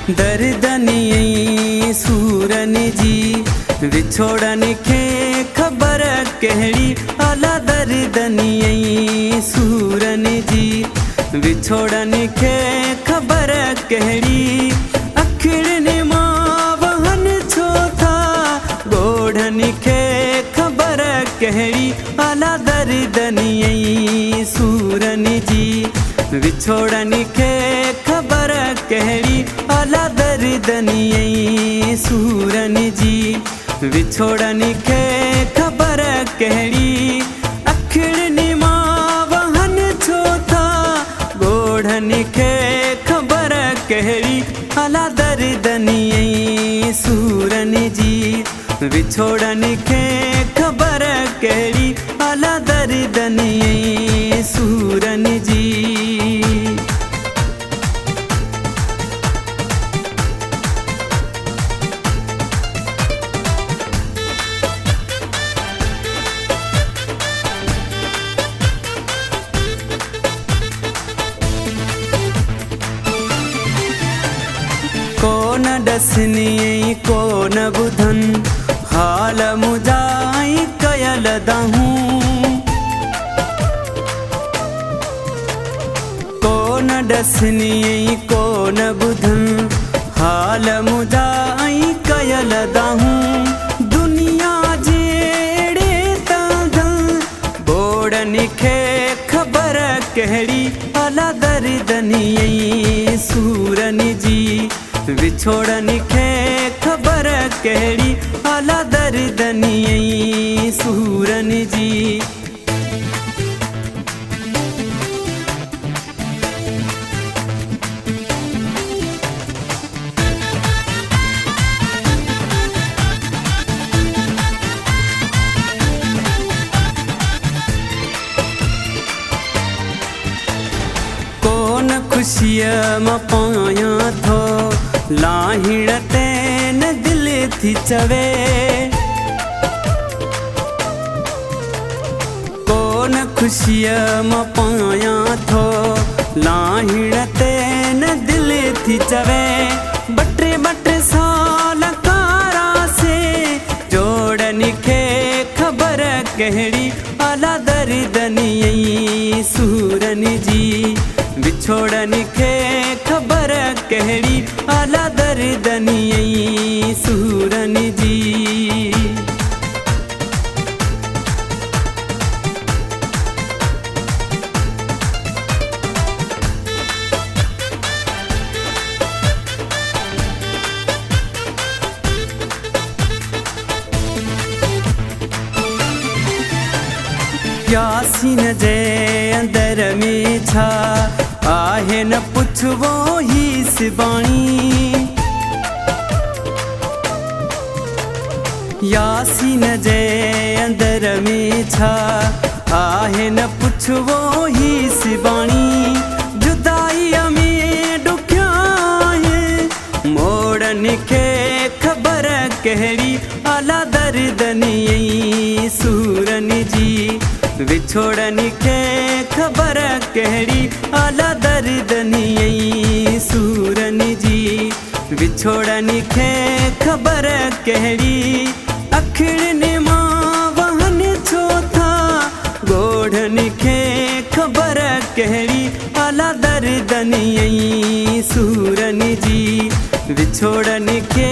दर्दनियई सूरन जी विछोड़न खे खबर कहड़ी अला दर्दनियई सूरन जी विछोड़न खे खबर कहड़ी अखिड़न मां वहन छो था गोढ़न खे खबर कहड़ी अला दर्दनियई सूरन जी विछोड़न खे खबर कहड़ी अला दर्दनियई सूरन जी विछोड़न खे खबर कहड़ी अखिड़न मां वहन छो था गोढ़न खे खबर कहड़ी अला दर्दनियई सूरन जी विछोड़न खे खबर कहड़ी अला दर्दनियई सूरन जी। कोन डसनी कोन बुधन हाल मुजाई कयल दहूं कोन डसनी कोन बुधन हाल मुजाई कयल दहूं दुनिया जेड़े तंधन बोड़न खे खबर कहड़ी अला दर्दनियई सूरन जी विछोड़न खे खबर कहड़ी अला दर्दनियई सूरन जी। कोन खुशिया म पाया थो लाहिण तेन दिल थी चवे कोन खुशिया म पाया थो लाहिण तेन दिल थी चवे बटे साल कारा से जोड़न खे खबर कहड़ी अला दर्दनियई सूरन जी विछोड़न खे खबर कहड़ी अला दर्दनियई सूरन जी। यासीन जे अंदर में छा आहे न पुछवो ही सिबाणी यासीन जे अंदर में छा आहे न पुछवो ही सिबाणी जुदाई में डुख्या है मोड़न खे खबर कहड़ी अला दर्दनियई सूरन जी विछोड़न खे खबर कहड़ी अला दर्दनियई सूरन जी विछोड़न खे खबर कहड़ी अखिड़न मां वहन छो था गोढ़न खे खबर कहड़ी अला दर्दनियई सूरन जी विछोड़न खे